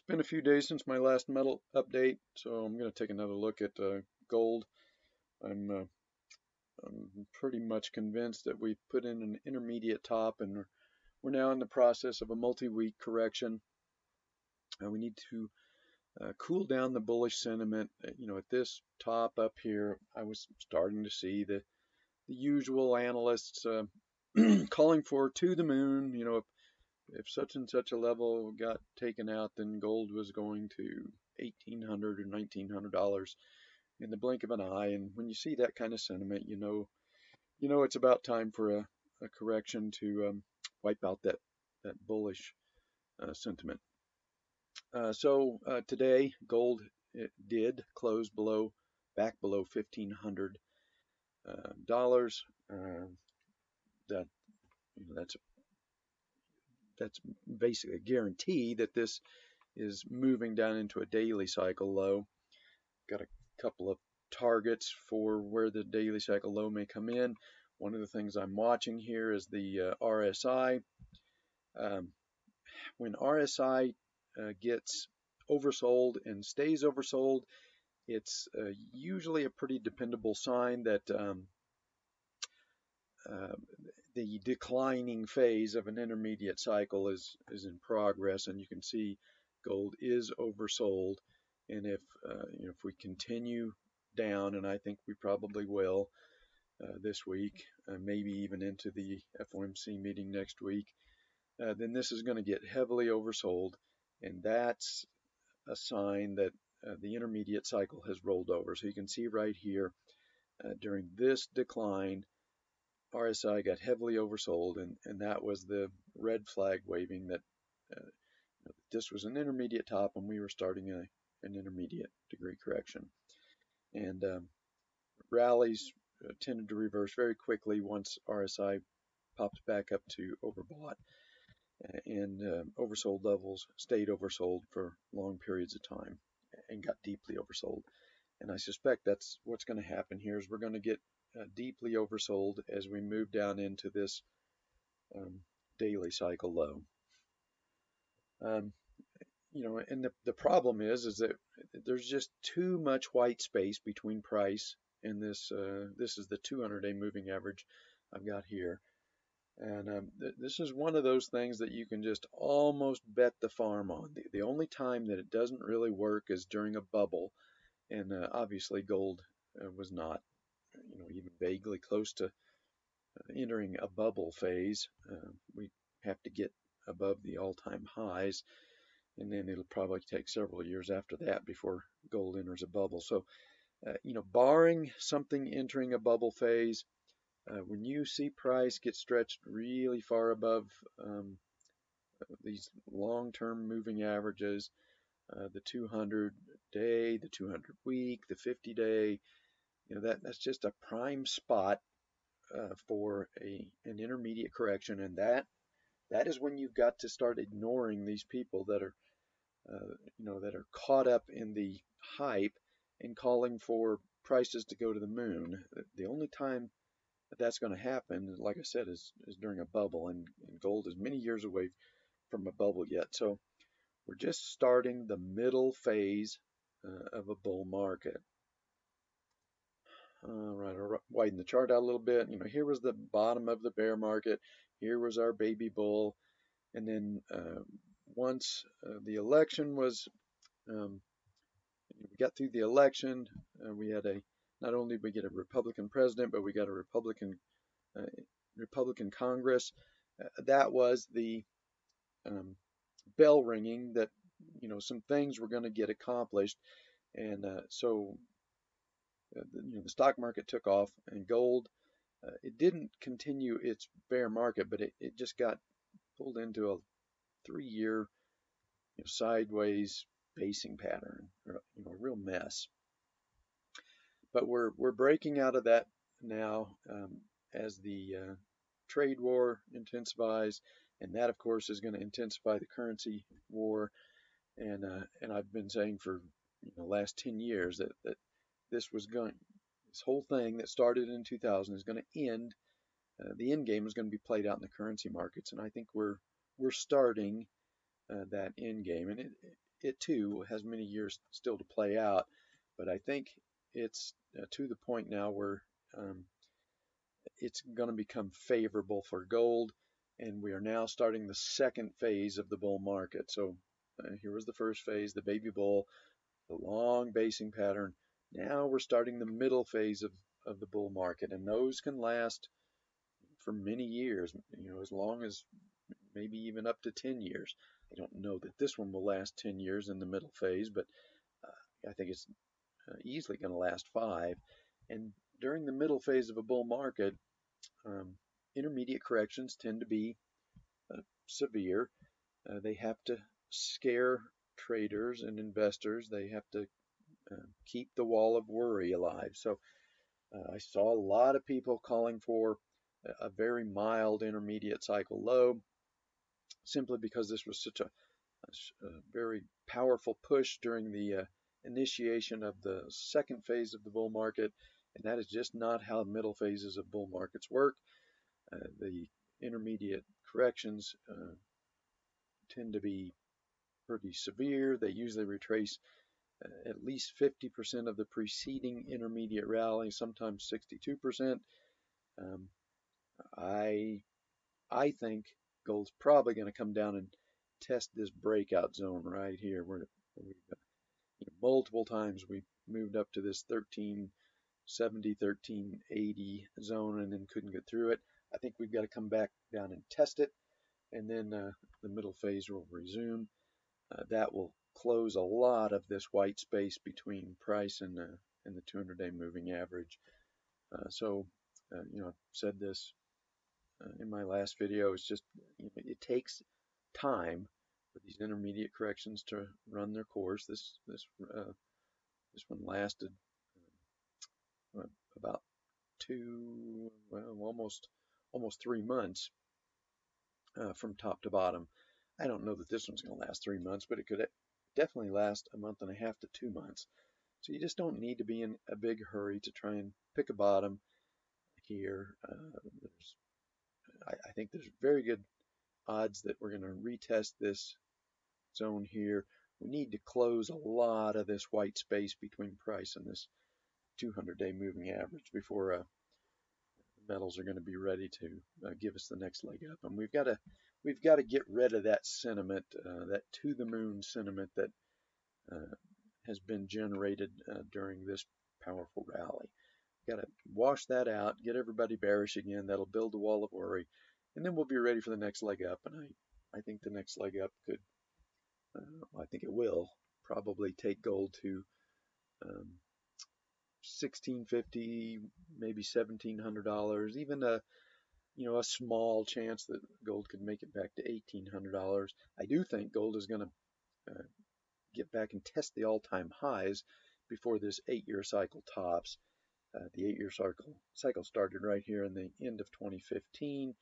been a few days since my last metal update, so I'm going to take another look at gold. I'm, I'm pretty much convinced that we put in an intermediate top, and we're now in the process of a multi-week correction. We need to cool down the bullish sentiment. At this top up here, I was starting to see the usual analysts calling for to the moon. If such and such a level got taken out, then gold was going to $1,800 or $1,900 in the blink of an eye. And when you see that kind of sentiment, you know it's about time for a correction to wipe out that bullish sentiment. So today, gold it did close back below $1,500. That that's basically a guarantee that this is moving down into a daily cycle low. Got a couple of targets for where the daily cycle low may come in. One of the things I'm watching here is the RSI. Um, when RSI gets oversold and stays oversold, it's usually a pretty dependable sign that uh, the declining phase of an intermediate cycle is in progress, and you can see gold is oversold. And if we continue down, and I think we probably will this week, maybe even into the FOMC meeting next week, then this is going to get heavily oversold, and that's a sign that the intermediate cycle has rolled over. So you can see right here during this decline, RSI got heavily oversold, and that was the red flag waving that uh, this was an intermediate top and we were starting an intermediate degree correction. And rallies tended to reverse very quickly once RSI popped back up to overbought, and oversold levels stayed oversold for long periods of time and got deeply oversold. And I suspect that's what's going to happen here is we're going to get deeply oversold as we move down into this um, daily cycle low. Um, and the problem is that there's just too much white space between price and this. This is the 200-day moving average I've got here, and this is one of those things that you can just almost bet the farm on. The only time that it doesn't really work is during a bubble, and obviously gold was not, even vaguely close to entering a bubble phase. We have to get above the all-time highs, and then it'll probably take several years after that before gold enters a bubble. So, barring something entering a bubble phase, when you see price get stretched really far above these long-term moving averages, the 200 day, the 200 week, the 50-day, that's just a prime spot for an intermediate correction, and that is when you've got to start ignoring these people that are caught up in the hype and calling for prices to go to the moon. The only time that's going to happen, like I said, is during a bubble, and gold is many years away from a bubble yet. So we're just starting the middle phase of a bull market. All right, I'll widen the chart out a little bit. Here was the bottom of the bear market. Here was our baby bull. And then once the election was, we got through the election, we had not only did we get a Republican president, but we got a Republican Congress. That was the um, bell ringing that some things were going to get accomplished, and so the stock market took off, and gold it didn't continue its bear market, but it just got pulled into a 3-year sideways basing pattern, a real mess. But we're breaking out of that now as the trade war intensifies, and that of course is going to intensify the currency war. And I've been saying for the last 10 years that this whole thing that started in 2000 is going to end. The end game is going to be played out in the currency markets, and I think we're starting that end game, and it too has many years still to play out. But I think it's to the point now where um, it's going to become favorable for gold, and we are now starting the second phase of the bull market. So here was the first phase, the baby bull, the long basing pattern. Now we're starting the middle phase of the bull market, and those can last for many years, as long as maybe even up to 10 years. I don't know that this one will last 10 years in the middle phase, but I think it's easily going to last 5. And during the middle phase of a bull market, um, intermediate corrections tend to be severe. They have to scare traders and investors. They have to keep the wall of worry alive. So I saw a lot of people calling for a very mild intermediate cycle low, simply because this was such a very powerful push during the initiation of the second phase of the bull market, and that is just not how middle phases of bull markets work. The intermediate corrections tend to be pretty severe. They usually retrace at least 50% of the preceding intermediate rally, sometimes 62%. Um, I I think gold's probably going to come down and test this breakout zone right here. We've multiple times we moved up to this 1370, 1380 zone and then couldn't get through it. I think we've got to come back down and test it, and then the middle phase will resume. That will close a lot of this white space between price and the 200-day moving average. I've said this in my last video. It's just it takes time for these intermediate corrections to run their course. This one lasted uh, about almost 3 months from top to bottom. I don't know that this one's going to last 3 months, but it could definitely last a month and a half to 2 months. So you just don't need to be in a big hurry to try and pick a bottom here. I think there's very good odds that we're going to retest this zone here. We need to close a lot of this white space between price and this 200-day moving average before metals are going to be ready to give us the next leg up. And we've got to get rid of that sentiment, that to the moon sentiment that has been generated during this powerful rally. Got to wash that out, get everybody bearish again. That'll build a wall of worry, and then we'll be ready for the next leg up. And I think the next leg up could, I think it will probably take gold to 1650, maybe $1,700, even a small chance that gold could make it back to $1,800. I do think gold is going to get back and test the all-time highs before this 8-year cycle tops. The 8-year cycle started right here in the end of 2015.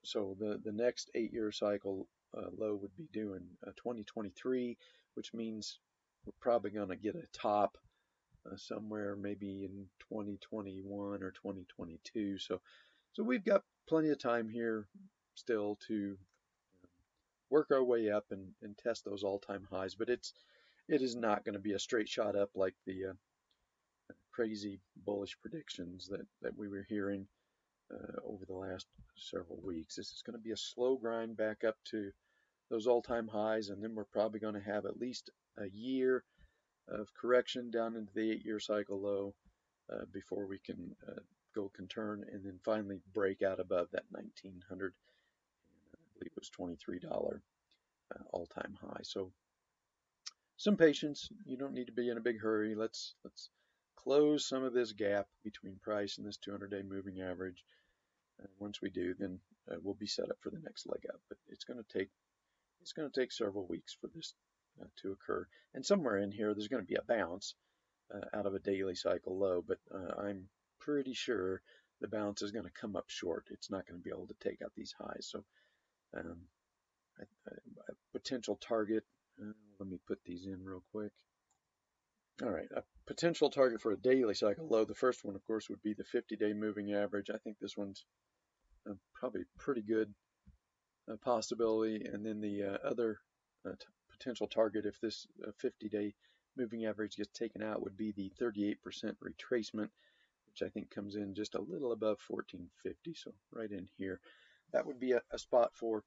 So the next 8-year cycle low would be due in 2023, which means we're probably going to get a top somewhere maybe in 2021 or 2022. So we've got plenty of time here still to work our way up and test those all-time highs. But it is not going to be a straight shot up like the crazy bullish predictions that we were hearing over the last several weeks. This is going to be a slow grind back up to those all-time highs, and then we're probably going to have at least a year of correction down into the 8-year cycle low before we can gold can turn and then finally break out above that 1900. I believe it was $23 all-time high. So some patience. You don't need to be in a big hurry. Let's close some of this gap between price and this 200-day moving average. Once we do, then we'll be set up for the next leg up. But it's going to take several weeks for this to occur. And somewhere in here, there's going to be a bounce out of a daily cycle low. But I'm pretty sure the bounce is going to come up short. It's not going to be able to take out these highs. So a potential target. Let me put these in real quick. All right, a potential target for a daily cycle low. The first one, of course, would be the 50-day moving average. I think this one's probably pretty good possibility, and then the other potential target, if this 50-day moving average gets taken out, would be the 38% retracement, which I think comes in just a little above 1450, so right in here. That would be a spot for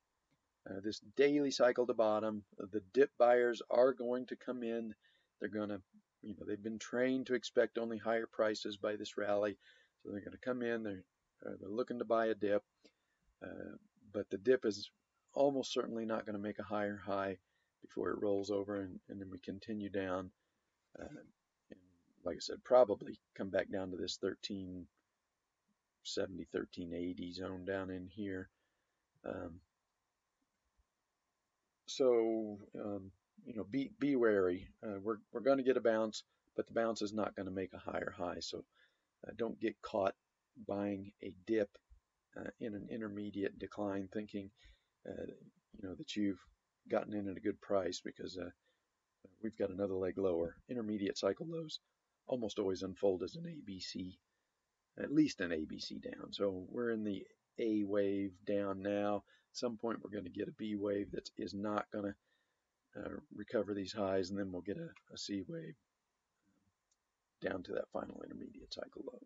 this daily cycle to bottom. The dip buyers are going to come in. They're going to, they've been trained to expect only higher prices by this rally, so they're going to come in. They're looking to buy a dip, but the dip is almost certainly not going to make a higher high before it rolls over, and then we continue down. And like I said, probably come back down to this 1370, 1380 zone down in here. Um, so be wary. We're going to get a bounce, but the bounce is not going to make a higher high. So don't get caught buying a dip in an intermediate decline, thinking that you've gotten in at a good price, because we've got another leg lower. Intermediate cycle lows almost always unfold as an ABC, at least an ABC down. So we're in the A wave down now. At some point, we're going to get a B wave that is not going to recover these highs, and then we'll get a C wave down to that final intermediate cycle low.